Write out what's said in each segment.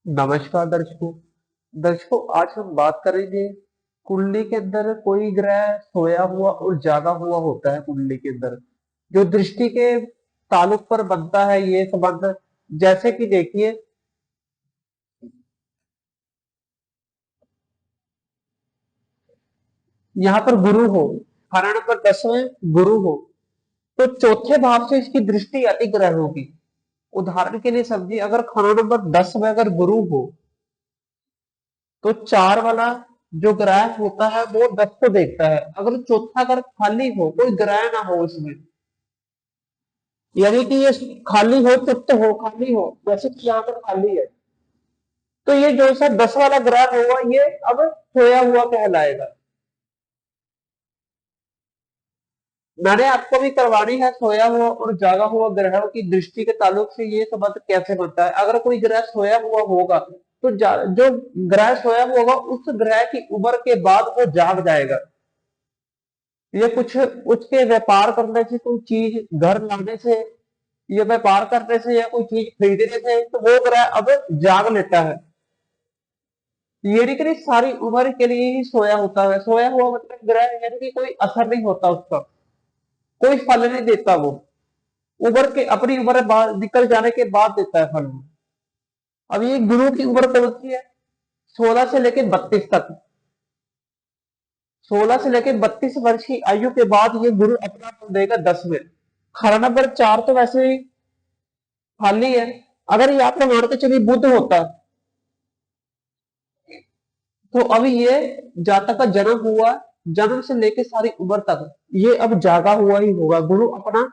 नमस्कार दर्शकों। आज हम बात करेंगे कुंडली के अंदर कोई ग्रह सोया हुआ और जागा हुआ होता है। कुंडली के अंदर जो दृष्टि के ताल्लुक पर बनता है ये संबंध, जैसे कि देखिए यहाँ पर गुरु हो, खाना नंबर 10 में गुरु हो तो चौथे भाव से इसकी दृष्टि अति ग्रह होगी। उदाहरण के लिए समझिए, अगर खाना नंबर 10 में अगर गुरु हो तो 4 वाला जो ग्रह होता है वो 10 को देखता है। अगर चौथा अगर खाली हो, कोई ग्रह ना हो उसमें, यानी कि ये खाली हो, तृप्त हो, खाली हो, जैसे कि यहाँ पर खाली है, तो ये जो सा 10 वाला ग्रह होगा ये अब सोया हुआ कहलाएगा। मैंने आपको भी करवानी है सोया हुआ और जागा हुआ ग्रहों की दृष्टि के ताल्लुक से ये संबंध कैसे बनता है। अगर कोई ग्रह सोया हुआ होगा तो जो ग्रह सोया हुआ होगा उस ग्रह की उम्र के बाद वो जाग जाएगा। ये कुछ उसके व्यापार करने से, कोई चीज घर लाने से, ये व्यापार करने से या कोई चीज खरीदने से, तो वो ग्रह अब जाग लेता है। ये नहीं कि सारी उम्र के लिए ही सोया होता है। सोया हुआ मतलब ग्रह यानी कि कोई असर नहीं होता उसका, कोई फल नहीं देता वो। उम्र के अपनी उम्र बाद निकल जाने के बाद देता है फल वो। अब ये गुरु की उम्र कौन सी है? 16 से लेकर 32 तक। 16 से लेकर 32 वर्ष की आयु के बाद ये गुरु अपना फल देगा 10 में। खरा नंबर 4 तो वैसे ही खाली है। अगर ये आपने मान के चलिए बुध होता तो अभी ये जातक का जन्म हुआ, जन्म से लेके सारी उम्र तक ये अब जागा हुआ ही होगा। गुरु अपना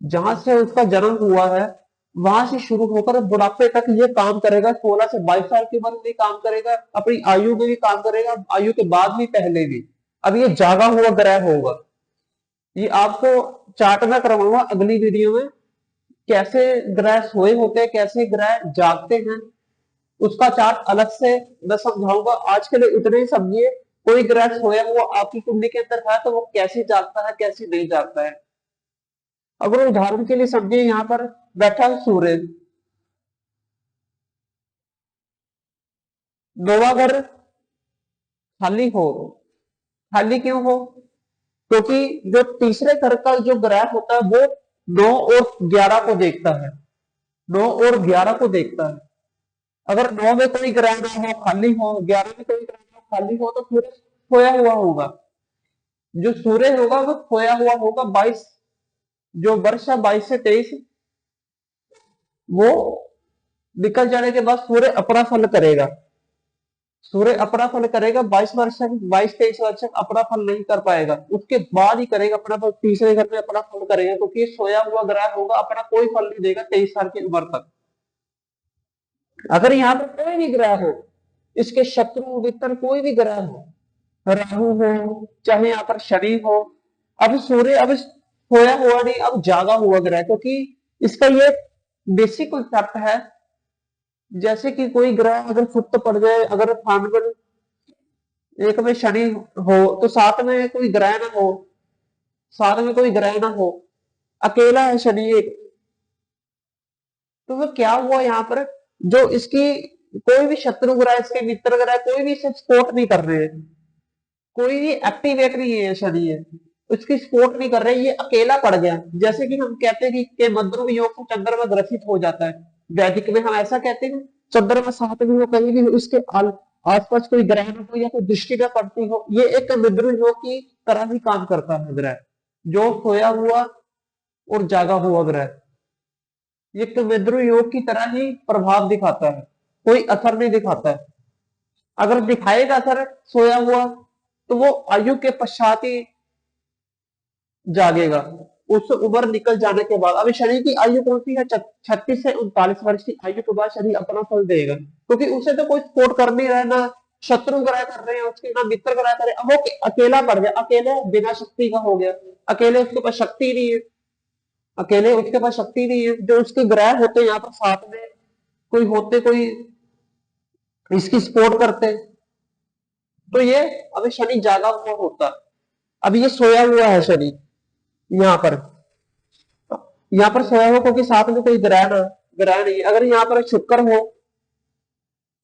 जहां से उसका जन्म हुआ है वहां से शुरू होकर बुढ़ापे तक ये काम करेगा। 16 से 22 साल की उम्र में भी काम करेगा, अपनी आयु में भी काम करेगा, आयु के बाद भी, पहले भी। अब ये जागा हुआ ग्रह होगा। ये आपको चार्ट में करवाऊंगा अगली वीडियो में, कैसे ग्रह सोए होते हैं, कैसे ग्रह जागते हैं, उसका चार्ट अलग से मैं समझाऊंगा। आज के लिए इतने ही समझिए। कोई ग्रह सोया हुआ आपकी कुंडली के अंदर है तो वो कैसे जागता है, कैसे नहीं जागता है। अगर उदाहरण के लिए समझिए, यहाँ पर बैठा है सूरज, नौवा घर खाली हो। खाली क्यों हो? क्योंकि जो तीसरे घर का जो ग्रह होता है वो 9 और 11 को देखता है। 9 और 11 को देखता है। अगर 9 में कोई ग्रह ना हो, खाली हो, 11 में कोई ग्रह ना हो, खाली हो, तो सूरज खोया हुआ होगा। जो सूर्य होगा वो खोया हुआ होगा। 22 जो वर्ष है, 22 से 23, वो निकल जाने के बाद सूर्य अपना फल करेगा। सूर्य अपना फल करेगा 22 वर्ष तक, 22-23 वर्ष तक अपना फल नहीं कर पाएगा। उसके बाद ही करेगा अपना फल, तीसरे घर में अपना फल करेगा, क्योंकि ये सोया हुआ ग्रह होगा, अपना कोई फल नहीं देगा 23 साल की उम्र तक। अगर यहाँ पर कोई भी ग्रह हो, इसके शत्रु मित्र कोई भी ग्रह हो, राहु हो, चाहे यहाँ पर शनि हो, अब सूर्य अब सोया हुआ नहीं, अब जागा हुआ ग्रह, क्योंकि इसका ये बेसिक कंसेप्ट है। जैसे कि कोई ग्रह अगर सुस्त पड़ जाए, अगर खानगन एक में शनि हो तो साथ में कोई ग्रह ना हो, साथ में कोई ग्रह ना हो, अकेला है शनि एक, तो वो क्या हुआ यहाँ पर? जो इसकी कोई भी शत्रु ग्रह, इसके मित्र ग्रह कोई भी इसे सपोर्ट नहीं कर रहे हैं, कोई भी एक्टिवेट नहीं है शनि है, उसकी सपोर्ट नहीं कर रहे, ये अकेला पड़ गया। जैसे कि हम कहते हैं कि मध्रुव योग से चंद्रमा ग्रसित हो जाता है, वैदिक में हम ऐसा कहते हैं। चंद्रमा साथ में हो, कहीं भी हो, उसके आसपास कोई ग्रह न हो या कोई दृष्टि न पड़ती हो, ये एक मध्रुव योग की तरह ही काम करता है ग्रह। जो सोया हुआ और जागा हुआ ग्रह ये एक मध्रुव योग की तरह ही प्रभाव दिखाता है, कोई असर नहीं दिखाता है। अगर दिखाएगा असर सोया हुआ तो वो आयु के पश्चात ही जागेगा, उस उम्र निकल जाने के बाद। अभी शनि की आयु कौन सी है? 36 से 39 वर्ष की आयु के बाद शनि अपना फल देगा, क्योंकि उसे तो कोई सपोर्ट कर नहीं रहा है, ना शत्रु ग्रह कर रहे हैं उसके, ना मित्र ग्रह कर रहे हैं। अब वो अकेला पड़ गया, अकेले बिना शक्ति का हो गया। अकेले उसके पास शक्ति नहीं है, अकेले उसके पास शक्ति नहीं है। जो उसके ग्रह होते हैं यहाँ पर साथ में कोई होते, कोई इसकी सपोर्ट करते, तो ये अभी शनि जागा हुआ होता। अभी ये सोया हुआ है शनि यहाँ पर, यहाँ पर सोया हो क्योंकि साथ में कोई ग्रह नहीं। अगर यहाँ पर शुक्र हो,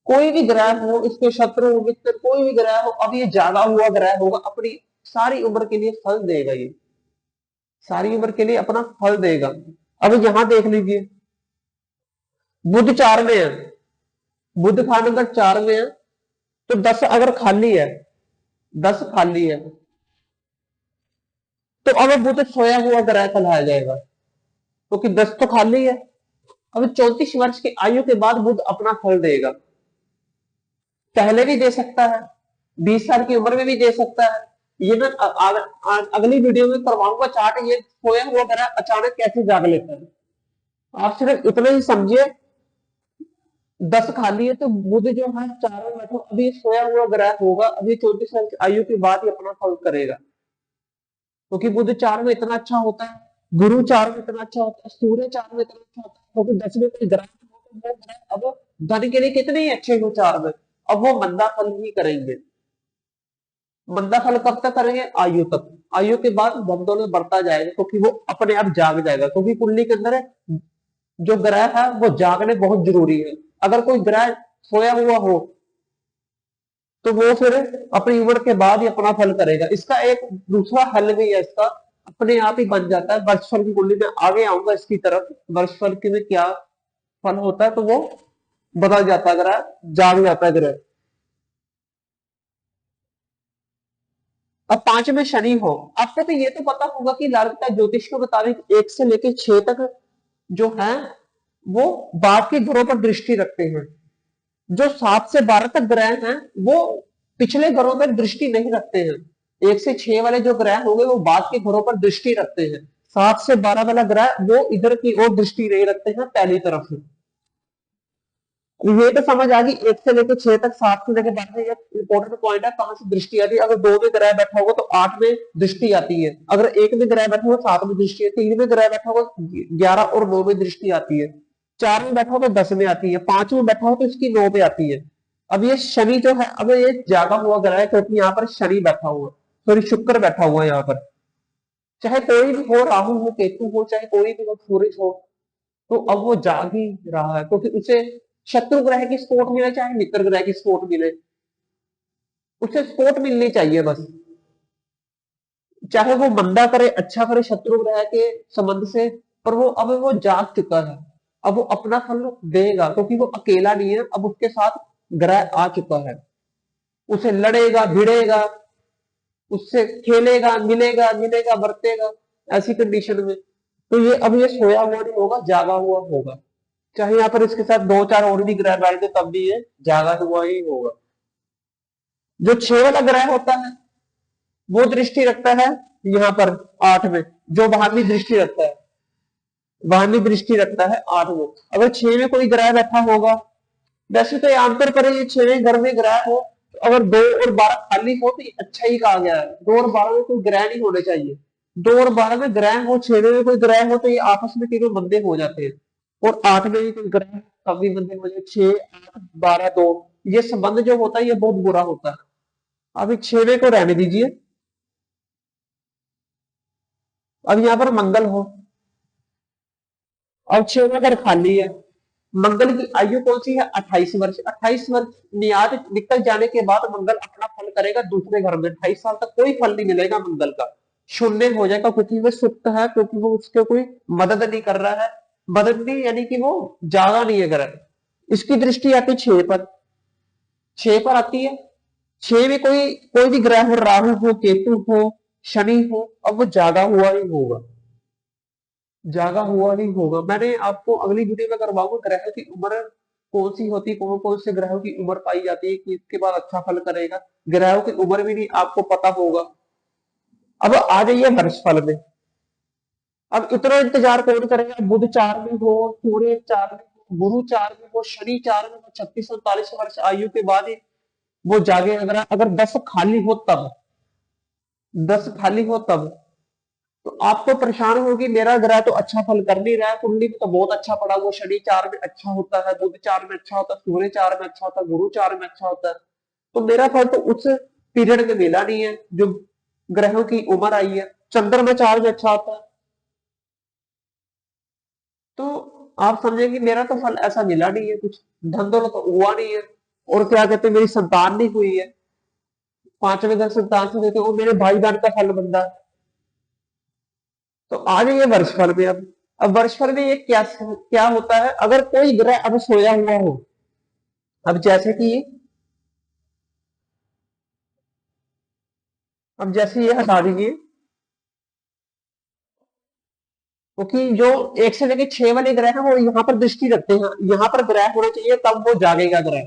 कोई भी ग्रह हो, इसके शत्रु मित्र कोई भी ग्रह हो, अब ये जागा हुआ ग्रह होगा, अपनी सारी उम्र के लिए फल देगा, ये सारी उम्र के लिए अपना फल देगा। अब यहां देख लीजिए, बुध 4 में है, बुध खान अगर 4 में है तो 10 अगर खाली है, 10 खाली है, तो अब बुध सोया हुआ ग्रह कहलाया जाएगा, क्योंकि 10 तो खाली है। अब 34 वर्ष की आयु के बाद बुध अपना फल देगा, पहले भी दे सकता है, 20 साल की उम्र में भी दे सकता है। ये मैं अगली वीडियो में करवाऊंगा चार्ट, ये सोया हुआ ग्रह अचानक कैसे जाग लेता है। आप सिर्फ इतना ही समझिए, 10 खाली है तो बुध जो है 4 में बैठो, अभी सोया हुआ ग्रह होगा, अभी 34 साल की आयु के बाद ही अपना फल करेगा, क्योंकि बुध 4 में इतना अच्छा होता है, गुरु 4 में इतना अच्छा होता है, सूर्य 4 में इतना अच्छा होता है, क्योंकि 10 में कोई ग्रह नहीं होता, वो ग्रह अब धन के लिए कितने ही अच्छे हो 4 में, अब वो मंदा फल ही करेंगे। मंदा फल कब तक करेंगे? आयु तक, आयु के बाद धन बढ़ता जाएगा, क्योंकि वो अपने आप जाग जाएगा, क्योंकि कुंडली के अंदर जो ग्रह है वो जागने बहुत जरूरी है। अगर कोई ग्रह सोया हुआ हो तो वो फिर अपनी उम्र के बाद ही अपना फल करेगा। इसका एक दूसरा हल भी है, इसका अपने आप ही बन जाता है। वर्षफल की कुंडली में आगे आऊंगा इसकी तरफ, वर्षफल के में क्या फल होता है, तो वो बदल जाता है, ग्रह जाग जाता है ग्रह। अब 5 में शनि हो, आपको तो ये तो पता होगा कि लालित्य ज्योतिष के मुताबिक 1 से लेकर 6 तक जो है वो बाद के ग्रहों पर दृष्टि रखते हैं। जो 7 से 12 तक ग्रह हैं वो पिछले ग्रहों पर दृष्टि नहीं रखते हैं। 1 से 6 वाले जो ग्रह होंगे वो बाद के ग्रहों पर दृष्टि रखते हैं। 7 से 12 वाला ग्रह वो इधर की ओर दृष्टि नहीं रखते हैं पहली तरफ से। ये तो समझ आ गई, 1 से लेकर 6 तक, 7 से लेकर 12 ये इंपॉर्टेंट पॉइंट है, कहां से दृष्टि आती है। अगर 2 में ग्रह बैठा होगा तो 8 में दृष्टि आती है, अगर 1 में ग्रह बैठा होगा 7 में दृष्टि आती है, 3 में ग्रह बैठा होगा 11 और 9 में दृष्टि आती है, 4 में बैठा हो तो 10 में आती है, 5 में बैठा हो तो इसकी 9 पे आती है। अब ये शनि जो है, अब ये जागा हुआ ग्रह है, क्योंकि यहाँ पर शनि बैठा हुआ, सॉरी शुक्र बैठा हुआ है यहाँ पर। चाहे कोई भी हो, राहु हो, केतु हो, चाहे कोई भी हो, सूरज हो, तो अब वो जाग ही रहा है, क्योंकि उसे शत्रु ग्रह की सपोर्ट मिले चाहे मित्र ग्रह की सपोर्ट मिले, उसे सपोर्ट मिलनी चाहिए बस। चाहे वो मंदा करे अच्छा करे शत्रु ग्रह के संबंध से, पर वो अब वो जाग चुका है, अब वो अपना फल देगा, क्योंकि वो अकेला नहीं है, अब उसके साथ ग्रह आ चुका है, उसे लड़ेगा भिड़ेगा, उससे खेलेगा, मिलेगा मिलेगा बरतेगा, ऐसी कंडीशन में। तो ये अब ये सोया हुआ नहीं होगा, जागा हुआ होगा, चाहे यहाँ पर इसके साथ 2-4 और भी ग्रह बैठ दे तब भी ये जागा हुआ ही होगा। जो 6 वाला ग्रह होता है वो दृष्टि रखता है यहाँ पर 8 में, जो वहां भी दृष्टि रखता है, वहां भी दृष्टि रखता है 8 में। अगर 6 में कोई ग्रह बैठा होगा, वैसे तो ये आमतौर पर ये 6वें घर में ग्रह हो, तो अगर 2 और 12 खाली हो तो ये अच्छा ही कहा गया है। 2 और 12 में कोई ग्रह नहीं होने चाहिए, 2 और 12 में ग्रह हो, 6वें में कोई ग्रह हो तो ये आपस में तीनों बंदे हो जाते हैं, और 8 में भी कोई ग्रह कभी बंदे हो जाए, 6 8 12 2, ये संबंध जो होता है ये बहुत बुरा होता है। अभी 6वें को रहने दीजिए। अब यहाँ पर मंगल हो, अब 6वें घर खाली है, मंगल की आयु कौन सी है? 28 वर्ष। 28 वर्ष नियाद निकल जाने के बाद मंगल अपना फल करेगा दूसरे घर में, 28 साल तक कोई फल नहीं मिलेगा मंगल का, शून्य हो जाएगा, क्योंकि वो सुप्त है, क्योंकि वो उसके कोई मदद नहीं कर रहा है। मदद नहीं यानी कि वो जागा नहीं है ग्रह। इसकी दृष्टि आती है 6 पर, 6 पर आती है। 6 में कोई कोई भी ग्रह हो, राहु हो, केतु हो, शनि हो, अब वो जागा हुआ ही होगा, जागा हुआ ही होगा। मैंने आपको अगली वीडियो में करवाऊंगा ग्रहों की उम्र कौन सी होती है, कौन कौन से ग्रहों की उम्र पाई जाती है कि इसके बाद अच्छा फल करेगा। ग्रहों की उम्र भी नहीं आपको पता होगा। अब आ जाइए वर्ष फल में। अब इतना इंतजार कौन करेगा? बुध 4 में हो, सूर्य 4 में हो, गुरु 4 में हो, शनि 4 में हो, 36-39 वर्ष आयु के बाद ही वो जागे। अगर 10 खाली हो तब, 10 खाली हो तब, तो आप तो परेशान होगी, मेरा ग्रह तो अच्छा फल कर नहीं रहा है, कुंडली में तो बहुत अच्छा पड़ा हुआ, शनि 4 में अच्छा होता है, बुध 4 में अच्छा होता है, सूर्य 4 में अच्छा होता है, गुरु 4 में अच्छा होता है, तो मेरा फल तो उस पीरियड में मिला नहीं है जो ग्रहों की उम्र आई है। चंद्रमा 4 में अच्छा होता है, तो आप समझेंगे मेरा तो फल ऐसा मिला नहीं है, कुछ धन दौलत तो हुआ नहीं है। और क्या कहते हैं मेरी संतान नहीं हुई है, पांचवें घर संतान से देते, वो मेरे भाई बहन का फल बनता है। तो आ जाइए वर्षफल में। अब वर्षफल में ये क्या क्या होता है, अगर कोई ग्रह अब सोया हुआ हो, अब जैसे कि अब जैसे ये हटा दीजिए, क्योंकि जो 1 से लेकर 6 वाले ग्रह हैं वो यहाँ पर दृष्टि रखते हैं, यहाँ पर ग्रह होना चाहिए तब वो जागेगा ग्रह,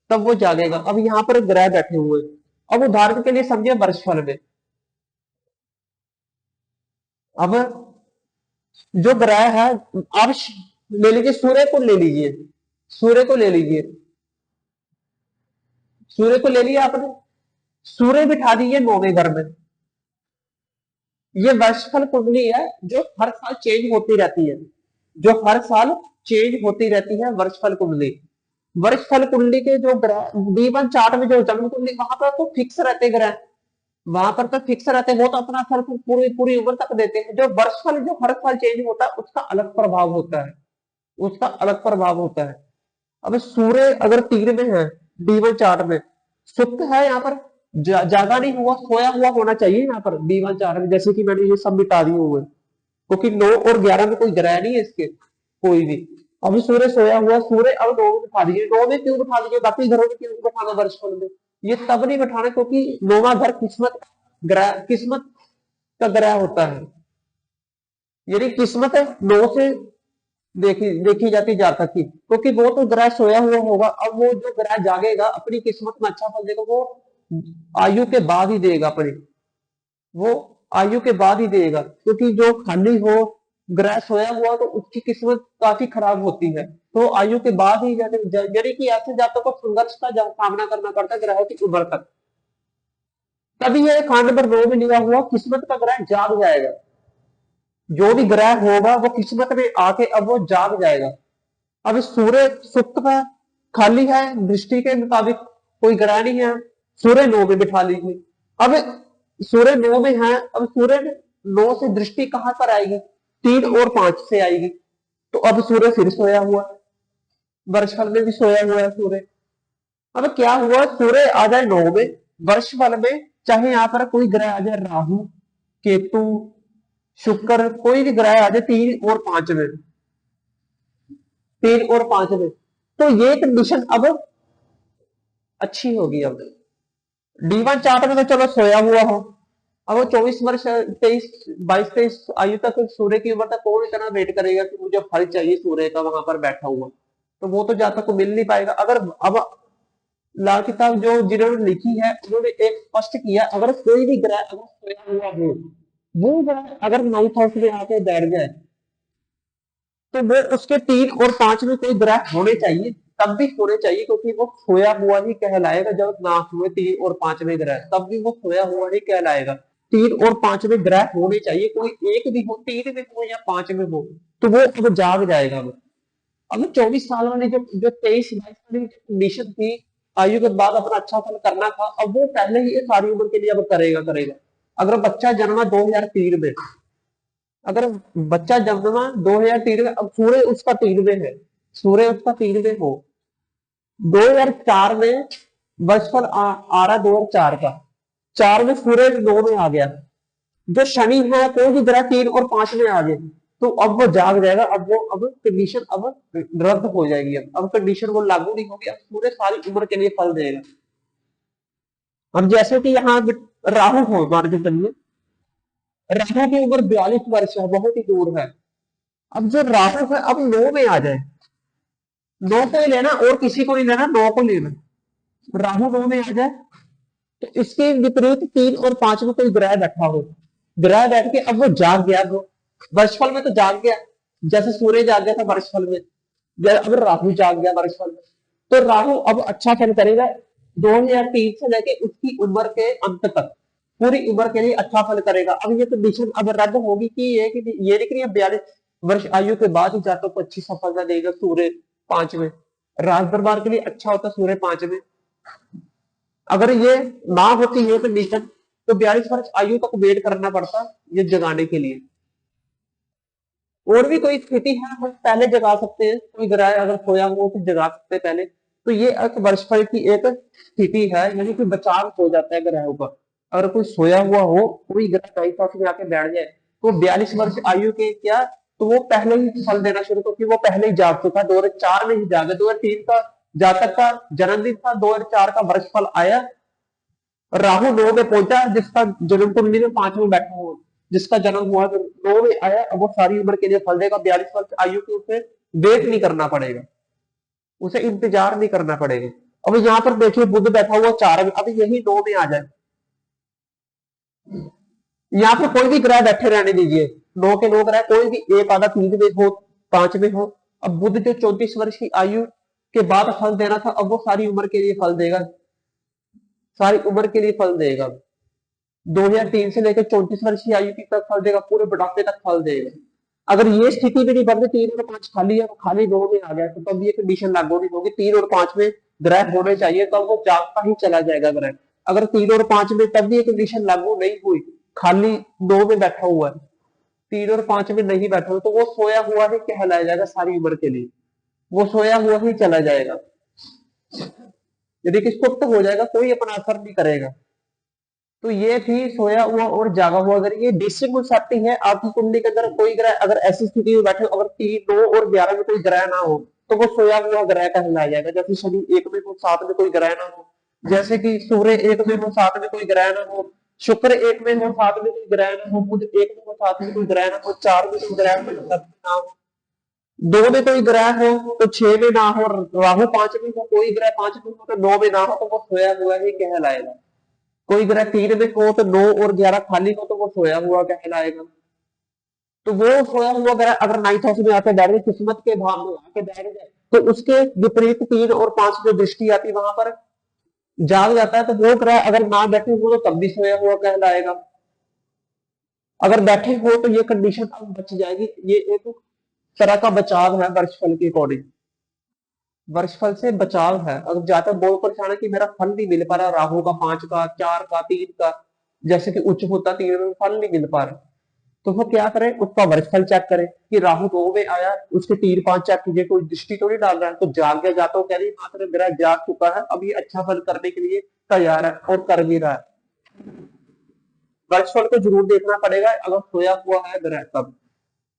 तब वो जागेगा। अब यहाँ पर ग्रह बैठे हुए हैं। अब उदाहरण के लिए समझिए वर्षफल में, अब जो ग्रह है, अब ले लीजिए सूर्य को ले लीजिए, सूर्य को ले लीजिए, सूर्य को ले लिया आपने, सूर्य बिठा दीजिए 9वें घर में। ये वर्षफल कुंडली है जो हर साल चेंज होती रहती है, जो हर साल चेंज होती रहती है वर्षफल कुंडली। वर्षफल कुंडली के जो ग्रह D1 चार्ट में जो जन्म कुंडली, वहां पर तो फिक्स रहते ग्रह, वहां पर तो फिक्स रहते, वो तो अपना फल पूरी पूरी उम्र तक देते हैं। जो वर्षफल जो हर साल चेंज होता है उसका अलग प्रभाव होता है, उसका अलग प्रभाव होता है। अब सूर्य अगर 3 में है D1 चार्ट में, सुप्त है यहाँ पर, जागा नहीं हुआ, सोया हुआ होना चाहिए यहाँ पर D1 चार्ट में, जैसे कि मैंने ये सब मिटा दिए हुए, क्योंकि 9 और 11 में कोई ग्रह नहीं है इसके, कोई भी। अभी सूर्य सोया हुआ, सूर्य अब 9 में बिठा दीजिए, 9 में क्यों बिठा दीजिए, बाकी घरों में क्यों नहीं बिठाना वर्षफल में? ये तब नहीं बिठाना क्योंकि 9वां घर किस्मत ग्रह, किस्मत का ग्रह होता है, यानी किस्मत है 9 से देखी देखी जाती जातक की, क्योंकि वो तो ग्रह सोया हुआ होगा। अब वो जो ग्रह जागेगा अपनी किस्मत में अच्छा फल देगा, वो आयु के बाद ही देगा अपनी, वो आयु के बाद ही देगा, क्योंकि जो खाली हो, ग्रह सोया हुआ, तो उसकी किस्मत काफी खराब होती है, तो आयु के बाद ही यानी कि ऐसे जातकों को संघर्ष का सामना करना पड़ता है ग्रहों की उम्र तक। तभी ये खंड नंबर 9 में लिया हुआ किस्मत का ग्रह जाग जाएगा, जो भी ग्रह होगा वो किस्मत में आके अब वो जाग जाएगा। अब सूर्य सुप्त में खाली है, दृष्टि के मुताबिक कोई ग्रह नहीं है, सूर्य 9 में बिठा लीजिए। अब सूर्य 9 में है, अब सूर्य 9 से दृष्टि कहां पर आएगी, 3 और 5 से आएगी, तो अब सूर्य फिर सोया हुआ, वर्षफल में भी सोया हुआ है सूर्य। अब क्या हुआ, सूर्य आ जाए 9 में वर्षफल में, चाहे यहाँ पर कोई ग्रह आ जाए, राहु, केतु, शुक्र, कोई भी ग्रह आ जाए 3 और 5 में, 3 और 5 में, तो ये कंडीशन अब अच्छी होगी। अब D1 चार्ट में तो चलो सोया हुआ हो, अब वो 24 वर्ष 22-23 आयु तक सूर्य की उम्र तक कौन इतना वेट करेगा कि मुझे फल चाहिए सूर्य का वहां पर बैठा हुआ, तो वो तो जातक को मिल नहीं पाएगा। अगर अब लाल किताब जो जिन्होंने लिखी है उन्होंने एक स्पष्ट किया, अगर कोई भी ग्रह अगर सोया हुआ हो, वो ग्रह अगर 9th हाउस में आके बैठ जाए, तो वो उसके 3 और 5 में कोई ग्रह होने चाहिए, तब भी होने चाहिए, क्योंकि वो सोया हुआ ही कहलाएगा। जब ना हुए 3 और 5 में ग्रह, तब भी वो सोया हुआ ही कहलाएगा। 3 और 5 में ग्रह होने चाहिए, कोई एक भी हो, 3 में हो या 5 में हो, तो वो अब जाग जाएगा। वो अब 24 साल वाली जो 23-22 वाली कंडीशन थी, आयु के बाद अपना अच्छा फल करना था, अब वो पहले ही सारी उम्र के लिए अब करेगा। अगर बच्चा जन्मा 2003 में, अगर बच्चा जन्मा 2003 में, अब सूर्य उसका 3 में है, सूर्य उसका 3 में हो, 2004 में वर्षफल आ रहा 2004 का, 4 में सूर्य 9 में आ गया, जो शनि है कोई भी ग्रह 3 और 5 में आ गए, तो अब वो जाग जाएगा। अब कंडीशन अब रद्द हो जाएगी, अब कंडीशन वो लागू नहीं होगी, अब सूर्य सारी उम्र के लिए फल देगा। अब जैसे कि यहाँ राहु हो, मान के चलिए राहु की उम्र 42 वर्ष है, बहुत ही दूर है। अब जो राहु है अब 9 में आ जाए, 9 को ही लेना और किसी को नहीं लेना, 9 को लेना, राहु 9 में आ जाए, तो इसके विपरीत 3 और 5 में कोई ग्रह बैठा हो, ग्रह बैठ के अब वो जाग गया, वो वर्षफल में तो जाग गया, जैसे सूर्य जाग गया था वर्षफल में, अब राहु जाग गया वर्षफल में, तो राहु अब अच्छा फल करेगा 2003 से लेके उसकी उम्र के अंत तक, पूरी उम्र के लिए अच्छा फल करेगा। अब ये कंडीशन अब रद्द होगी कि ये लिख रही है 42 वर्ष आयु के बाद ही जातकों को अच्छी सफलता देगा सूर्य 5 में, राज दरबार के लिए अच्छा होता सूर्य 5 में। अगर ये ना होती है कंडीशन, तो 42 वर्ष आयु तक वेट करना पड़ता ये जगाने के लिए। और भी कोई स्थिति है हम पहले जगा सकते हैं, कोई ग्रह अगर सोया हो तो जगा सकते हैं पहले, तो ये एक वर्षफल की एक स्थिति है, यानी कि बचाव हो जाता है ग्रहों का। अगर कोई सोया हुआ हो, कोई ग्रह नाइन्थ हाउस में आके बैठ जाए, तो 42 वर्ष आयु के क्या, तो वो पहले ही फल देना शुरू, क्योंकि वो पहले ही जाग चुका, 2004 में ही जागा, 2003 का जातक का जन्मदिन था, 2004 का वर्षफल आया, राहु 9 में पहुंचा, जिसका जन्म कुंडली में 5 में बैठा हुआ, जिसका जन्म हुआ तो 9 में आया, अब वो सारी उम्र के लिए फल देगा। 42 वर्ष आयु के उसे वेट नहीं करना पड़ेगा, उसे इंतजार नहीं करना पड़ेगा। अब यहाँ पर देखिए बुध बैठा हुआ 4 में, अभी यही 9 में आ जाए, यहाँ पे कोई भी ग्रह बैठे रहने दीजिए, 9 के 9 ग्रह कोई भी एक आधा 3 में हो, 5 में हो। अब बुध जो 34 वर्ष की आयु के बाद फल देना था, अब वो सारी उम्र के लिए फल देगा, सारी उम्र के लिए फल देगा। 2003 से लेकर 34 वर्ष की आयु तक फल देगा, पूरे बुढ़ापे तक फल देगा। अगर ये स्थिति भी नहीं बनती, 3 और 5 खाली है, खाली 2 में आ गया, तो तब ये कंडीशन लागू नहीं होगी। 3 और 5 में ग्रह होने चाहिए, तब वो जागता ही चला जाएगा ग्रह। अगर 3 और 5 में तब भी ये कंडीशन लागू नहीं हुई, खाली 2 में बैठा हुआ है, 3 और 5 में नहीं बैठा हुआ, तो वो सोया हुआ ही कहलाया जाएगा सारी उम्र के लिए, वो सोया हुआ ही चला जाएगा। यदि कि सुप्त हो जाएगा, कोई अपना असर नहीं करेगा। तो ये थी सोया हुआ और जागा हुआ। अगर ये डिस्टिंग्विश सकती है आपकी कुंडली के अंदर कोई ग्रह अगर ऐसी स्थिति में बैठे, अगर 3, 9 और 11 में कोई ग्रह ना हो, तो वो सोया हुआ ग्रह कहलाया जाएगा। जैसे शनि 1 में हो, 7 में कोई ग्रह ना हो, जैसे कि सूर्य 1 में हो, 7 में कोई ग्रह ना हो, शुक्र 1 में हो, 7 में कोई ग्रह ना हो, बुध 1 में हो, 7 में कोई ग्रह ना हो, 4 में कोई ग्रह ना हो, 2 में कोई ग्रह हो तो 6 में ना हो, राहु 5 में हो, कोई ग्रह 5 में हो तो 9 में ना हो, तो वो सोया हुआ ही कहलाएगा। कोई ग्रह 3 में हो तो 9 और 11 खाली हो, तो वो सोया हुआ कहलाएगा। तो वो सोया हुआ ग्रह अगर 9th हाउस में आके बैठ जाए, किस्मत के भाव में आके बैठ जाए, तो उसके विपरीत 3 और 5 जो दृष्टि आती वहां पर जाग जाता है, तो वो ग्रह अगर ना बैठे हो तो तब भी सोया हुआ कहलाएगा। अगर बैठे हो तो ये कंडीशन अब बच जाएगी। ये एक तरह का बचाव है वर्षफल के अकॉर्डिंग, वर्षफल से बचाव है। अगर ज्यादा बहुत परेशान है कि मेरा फल नहीं मिल पा रहा, राहु का 5 का 4 का 3 का, जैसे कि उच्च होता 3 में फल नहीं मिल पा रहा, तो वो क्या करें, उसका वर्षफल चेक करें कि राहु 2 में आया, उसके 3 5 चेक कीजिए, कोई दृष्टि तो नहीं डाल रहा है, तो जाग गया, जाता कह रही मात्र ग्रह जाग चुका है, अब ये अच्छा फल करने के लिए तैयार है और कर भी रहा है। वर्षफल को जरूर देखना पड़ेगा, अगर सोया हुआ है ग्रह तब।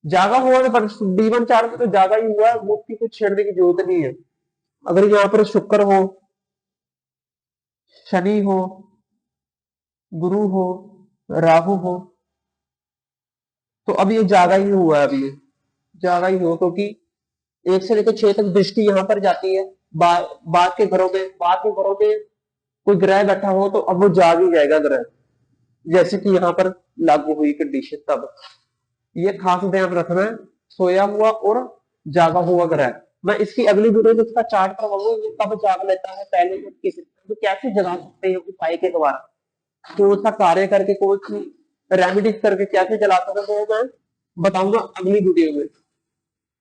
जागा हुआ है D1 4 में तो जागा ही हुआ है, वो उसकी कुछ छेड़ने की जरूरत नहीं है। अगर यहाँ पर शुक्र हो, शनि हो, गुरु हो, राहु हो, तो अब ये जागा ही हुआ है, अभी ये जागा ही हो, क्योंकि 1 से लेकर 6 तक दृष्टि यहाँ पर जाती है। बाद के घरों में, बाद के घरों में कोई ग्रह बैठा हो तो अब वो जाग ही जाएगा ग्रह, जैसे कि यहाँ पर लागू हुई कंडीशन तब। ये खास ध्यान रखना है, सोया हुआ और जागा हुआ ग्रह। मैं इसकी अगली वीडियो में इसका चार्ट करवाऊंगा, ये कब जाग लेता है, पहले तो कैसे जगा सकते हैं उपाय के द्वारा, कौन सा कार्य करके, कौन सी रेमेडीज करके कैसे जला सकते हैं, वो मैं बताऊंगा अगली वीडियो में।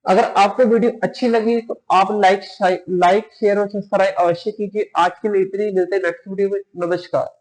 अगर आपको वीडियो अच्छी लगी तो आप लाइक शेयर और सब्सक्राइब अवश्य कीजिए। आज के लिए इतनी, मिलते हैं नेक्स्ट वीडियो में। नमस्कार।